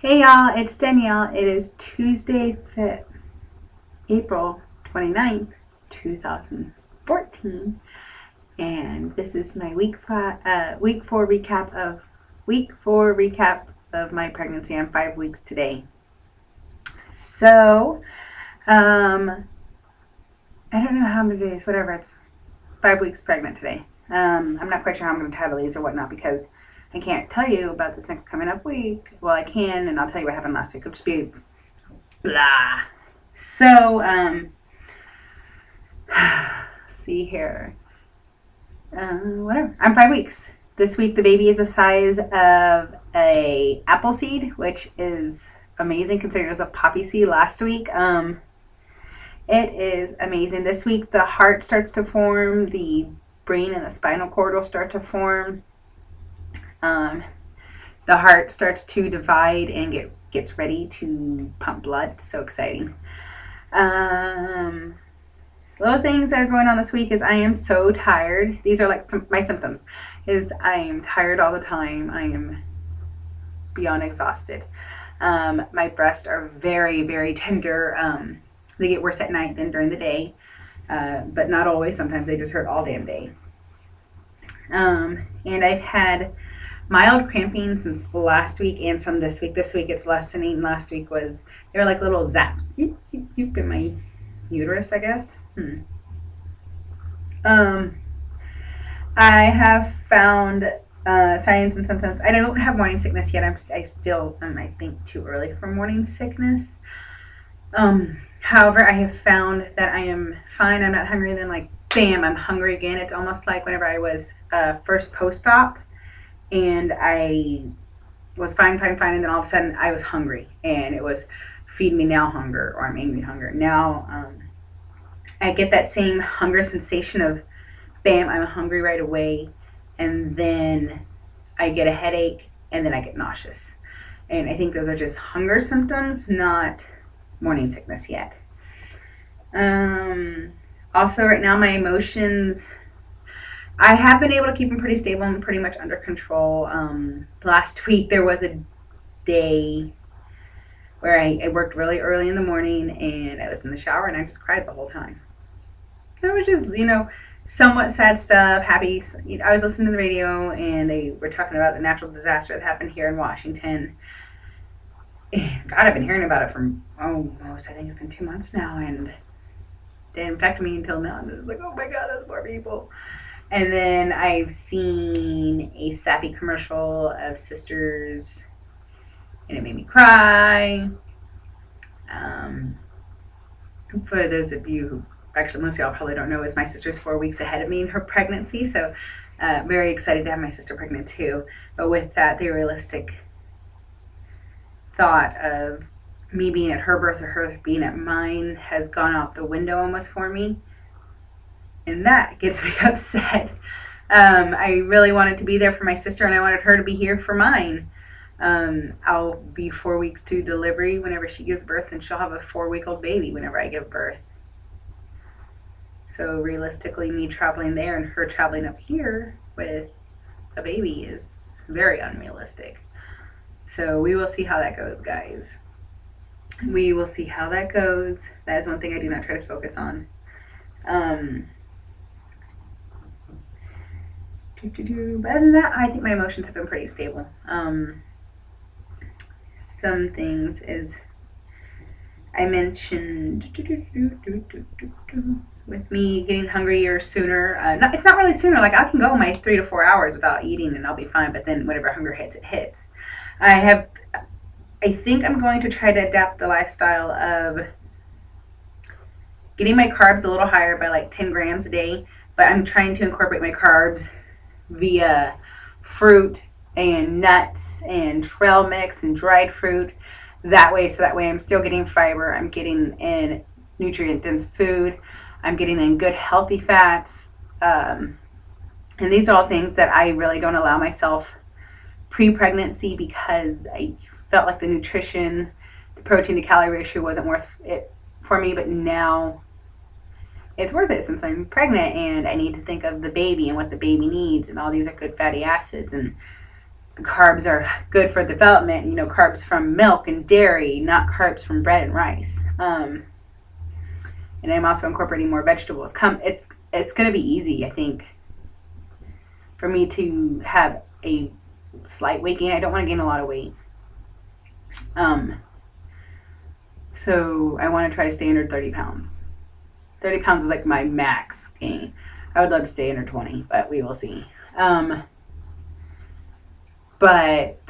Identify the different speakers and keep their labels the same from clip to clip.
Speaker 1: Hey y'all, it's Danielle. It is Tuesday, April 29th, 2014, and this is my week four recap of my pregnancy. I'm 5 weeks today. So, I don't know how many days, whatever, it's 5 weeks pregnant today. I'm not quite sure how I'm going to title these or whatnot because I can't tell you about this next coming up week. Well, I can, and I'll tell you what happened last week. It'll just be blah. So, see here. Whatever. I'm 5 weeks. This week the baby is the size of a apple seed, which is amazing considering it was a poppy seed last week. It is amazing. This week the heart starts to form, the brain and the spinal cord will start to form. The heart starts to divide and gets ready to pump blood. So exciting. Little things that are going on this week is I am so tired. These are like my symptoms. Is I am tired all the time. I am beyond exhausted. My breasts are very, very tender. They get worse at night than during the day, but not always. Sometimes they just hurt all damn day. And I've had mild cramping since last week and some this week. This week it's lessening. Last week they were like little zaps, zoop, zoop, zoop in my uterus, I guess. I have found signs and symptoms. I don't have morning sickness yet. I still am, I think, too early for morning sickness. However, I have found that I am fine. I'm not hungry. Then, like, bam, I'm hungry again. It's almost like whenever I was first post-op, and I was fine, and then all of a sudden I was hungry, and it was feed me now hunger, or I'm angry hunger. Now I get that same hunger sensation of bam, I'm hungry right away, and then I get a headache, and then I get nauseous. And I think those are just hunger symptoms, not morning sickness yet. Also, right now, my emotions, I have been able to keep them pretty stable and pretty much under control. Last week, there was a day where I worked really early in the morning, and I was in the shower, and I just cried the whole time. So it was just, somewhat sad stuff, happy. I was listening to the radio, and they were talking about the natural disaster that happened here in Washington. God, I've been hearing about it for almost, I think it's been 2 months now, and it didn't affect me until now. And it's like, oh my God, that's more people. And then I've seen a sappy commercial of sisters, and it made me cry. For those of you who, actually most of y'all probably don't know, is my sister's 4 weeks ahead of me in her pregnancy, so very excited to have my sister pregnant too. But with that, the realistic thought of me being at her birth or her being at mine has gone out the window almost for me, and that gets me upset. I really wanted to be there for my sister, and I wanted her to be here for mine. I'll be 4 weeks to delivery whenever she gives birth, and she'll have a 4-week-old baby whenever I give birth. So realistically, me traveling there and her traveling up here with a baby is very unrealistic. So we will see how that goes, guys. We will see how that goes. That is one thing I do not try to focus on. But other than that, I think my emotions have been pretty stable. Some things is I mentioned with me getting hungrier sooner. It's not really sooner. Like, I can go my 3 to 4 hours without eating and I'll be fine. But then whenever hunger hits, it hits. I think I'm going to try to adapt the lifestyle of getting my carbs a little higher by like 10 grams a day. But I'm trying to incorporate my carbs via fruit and nuts and trail mix and dried fruit. That way I'm still getting fiber. I'm getting in nutrient-dense food. I'm getting in good, healthy fats. And these are all things that I really don't allow myself pre-pregnancy because I felt like the nutrition, the protein to calorie ratio wasn't worth it for me. But now it's worth it since I'm pregnant and I need to think of the baby and what the baby needs. And all these are good fatty acids. And carbs are good for development. You know, carbs from milk and dairy, not carbs from bread and rice. And I'm also incorporating more vegetables. It's going to be easy, I think, for me to have a slight weight gain. I don't want to gain a lot of weight. So I want to try to stay under 30 pounds. 30 pounds is like my max gain. I would love to stay under 20, but we will see. But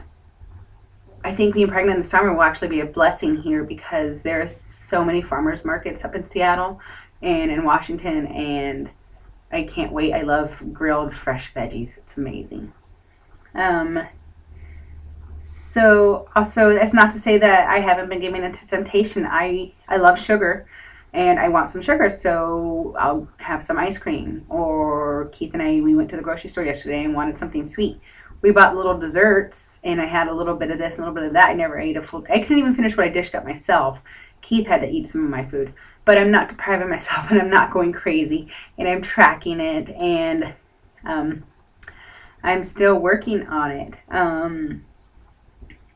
Speaker 1: I think being pregnant in the summer will actually be a blessing here because there are so many farmers markets up in Seattle and in Washington, and I can't wait. I love grilled fresh veggies. It's amazing. So also, that's not to say that I haven't been giving into temptation. I love sugar, and I want some sugar, so I'll have some ice cream. Or Keith and we went to the grocery store yesterday and wanted something sweet. We bought little desserts, and I had a little bit of this and a little bit of that. I never ate a full. I couldn't even finish what I dished up myself. Keith had to eat some of my food, but I'm not depriving myself, and I'm not going crazy, and I'm tracking it, and I'm still working on it.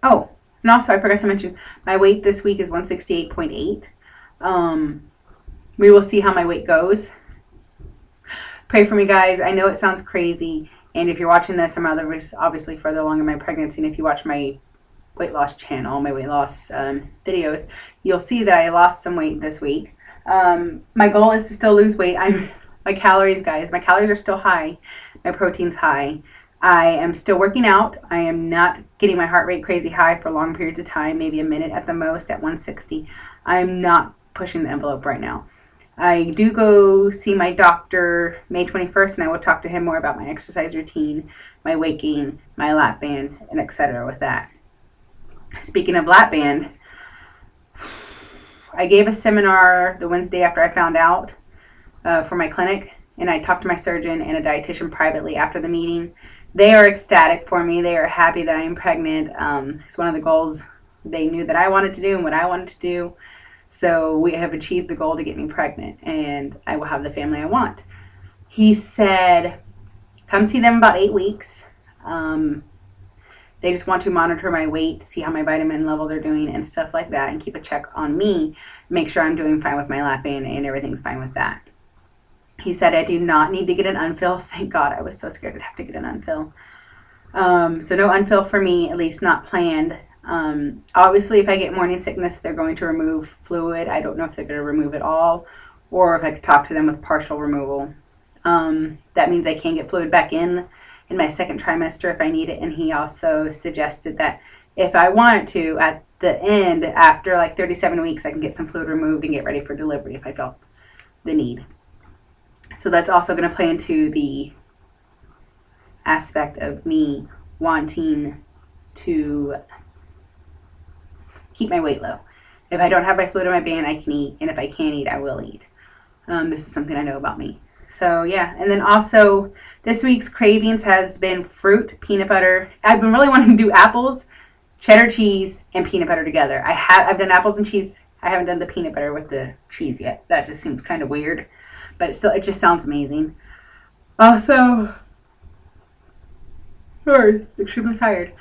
Speaker 1: Oh, and also I forgot to mention my weight this week is 168.8. We will see how my weight goes. Pray for me, guys. I know it sounds crazy. And if you're watching this, I'm obviously further along in my pregnancy. And if you watch my weight loss channel, my weight loss videos, you'll see that I lost some weight this week. My goal is to still lose weight. My calories, guys, my calories are still high. My protein's high. I am still working out. I am not getting my heart rate crazy high for long periods of time, maybe a minute at the most at 160. I'm not pushing the envelope right now. I do go see my doctor May 21st, and I will talk to him more about my exercise routine, my weight gain, my lap band, and etc. with that. Speaking of lap band, I gave a seminar the Wednesday after I found out for my clinic, and I talked to my surgeon and a dietitian privately after the meeting. They are ecstatic for me. They are happy that I am pregnant. It's one of the goals they knew that I wanted to do and what I wanted to do. So we have achieved the goal to get me pregnant, and I will have the family I want. He said, come see them about 8 weeks. They just want to monitor my weight, see how my vitamin levels are doing and stuff like that, and keep a check on me, make sure I'm doing fine with my lap band and everything's fine with that. He said I do not need to get an unfill. Thank God, I was so scared to have to get an unfill. So no unfill for me, at least not planned. Obviously, if I get morning sickness, they're going to remove fluid. I don't know if they're going to remove it all, or if I could talk to them with partial removal. That means I can get fluid back in my second trimester if I need it. And he also suggested that if I wanted to, at the end, after like 37 weeks, I can get some fluid removed and get ready for delivery if I felt the need. So that's also going to play into the aspect of me wanting to keep my weight low. If I don't have my fluid in my band, I can eat, and if I can't eat, I will eat. This is something I know about me. So yeah, and then also this week's cravings has been fruit, peanut butter. I've been really wanting to do apples, cheddar cheese, and peanut butter together. I've done apples and cheese. I haven't done the peanut butter with the cheese yet. That just seems kind of weird, but it just sounds amazing. Also, sorry, extremely tired.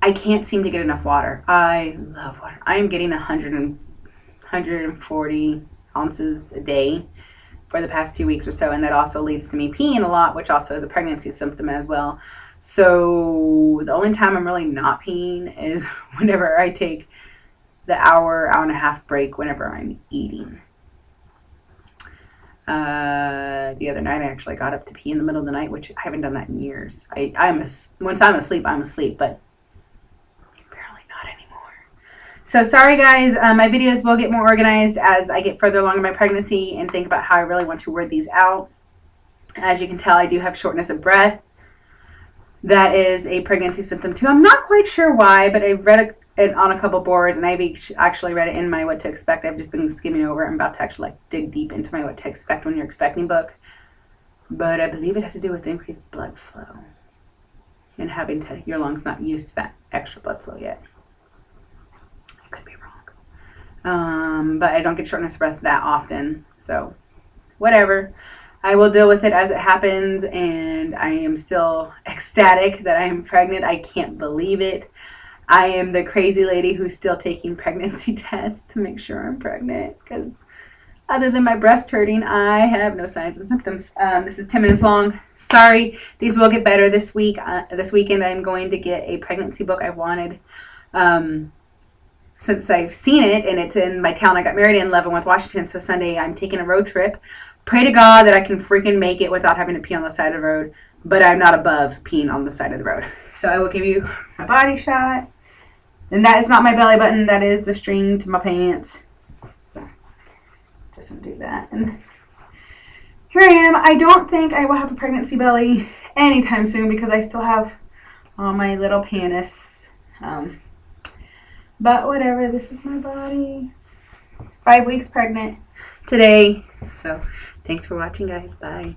Speaker 1: I can't seem to get enough water. I love water. I am getting 140 ounces a day for the past 2 weeks or so, and that also leads to me peeing a lot, which also is a pregnancy symptom as well. So the only time I'm really not peeing is whenever I take the hour and a half break whenever I'm eating. The other night I actually got up to pee in the middle of the night, which I haven't done that in years. Once I'm asleep, I'm asleep, but apparently not anymore. So sorry guys, my videos will get more organized as I get further along in my pregnancy and think about how I really want to word these out. As you can tell, I do have shortness of breath. That is a pregnancy symptom too. I'm not quite sure why, but I read it on a couple boards, and I've actually read it in my What to Expect. I've just been skimming over it. I'm about to actually dig deep into my What to Expect When You're Expecting book. But I believe it has to do with increased blood flow and your lungs not used to that extra blood flow yet. I could be wrong. But I don't get shortness of breath that often, so whatever. I will deal with it as it happens, and I am still ecstatic that I am pregnant. I can't believe it. I am the crazy lady who's still taking pregnancy tests to make sure I'm pregnant, because other than my breast hurting, I have no signs and symptoms. This is 10 minutes long. Sorry, these will get better this week. This weekend I'm going to get a pregnancy book I've wanted since I've seen it, and it's in my town I got married in, Leavenworth, Washington. So Sunday I'm taking a road trip. Pray to God that I can freaking make it without having to pee on the side of the road, but I'm not above peeing on the side of the road. So I will give you my body shot. And that is not my belly button. That is the string to my pants. So just undo that. And here I am. I don't think I will have a pregnancy belly anytime soon because I still have all my little panties. But whatever. This is my body. 5 weeks pregnant today. So thanks for watching, guys. Bye.